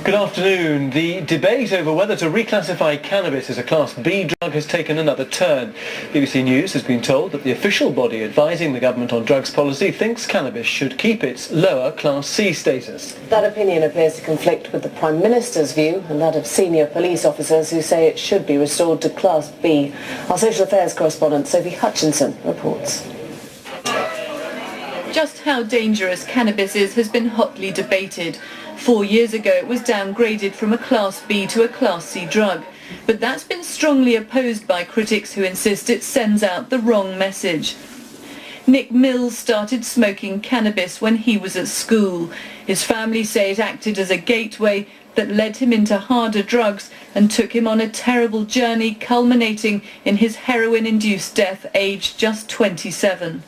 Good afternoon. The debate over whether to reclassify cannabis as a Class B drug has taken another turn. BBC News has been told that the official body advising the government on drugs policy thinks cannabis should keep its lower Class C status. That opinion appears to conflict with the Prime Minister's view and that of senior police officers who say it should be restored to Class B. Our social affairs correspondent Sophie Hutchinson reports. Just how dangerous cannabis is has been hotly debated. 4 years ago it was downgraded from a Class B to a Class C drug. But that's been strongly opposed by critics who insist it sends out the wrong message. Nick Mills started smoking cannabis when he was at school. His family say it acted as a gateway that led him into harder drugs and took him on a terrible journey culminating in his heroin-induced death aged just 27.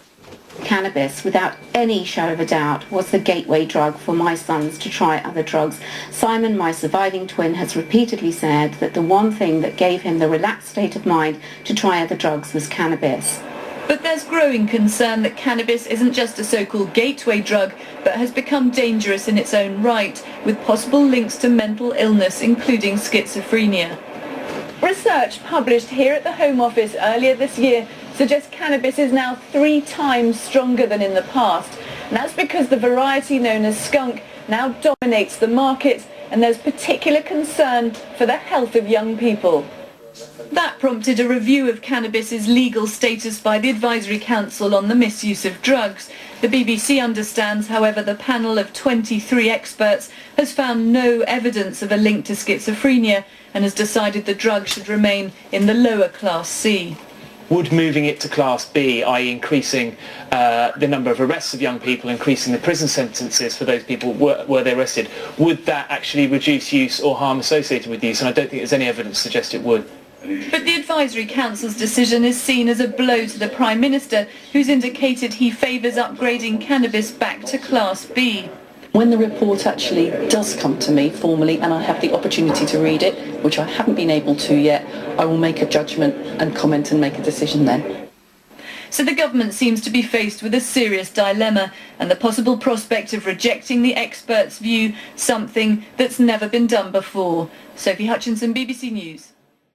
Cannabis, without any shadow of a doubt, was the gateway drug for my sons to try other drugs. Simon, my surviving twin, has repeatedly said that the one thing that gave him the relaxed state of mind to try other drugs was cannabis. But there's growing concern that cannabis isn't just a so-called gateway drug, but has become dangerous in its own right, with possible links to mental illness, including schizophrenia. Research published here at the Home Office earlier this year suggests cannabis is now 3 times stronger than in the past. And that's because the variety known as skunk now dominates the market, and there's particular concern for the health of young people. That prompted a review of cannabis's legal status by the Advisory Council on the Misuse of Drugs. The BBC understands, however, the panel of 23 experts has found no evidence of a link to schizophrenia and has decided the drug should remain in the lower Class C. Would moving it to Class B, i.e. increasing the number of arrests of young people, increasing the prison sentences for those people were they arrested, would that actually reduce use or harm associated with use? And I don't think there's any evidence to suggest it would. But the Advisory Council's decision is seen as a blow to the Prime Minister, who's indicated he favours upgrading cannabis back to Class B. When the report actually does come to me formally and I have the opportunity to read it, which I haven't been able to yet, I will make a judgment and comment and make a decision then. So the government seems to be faced with a serious dilemma and the possible prospect of rejecting the experts' view, something that's never been done before. Sophie Hutchinson, BBC News.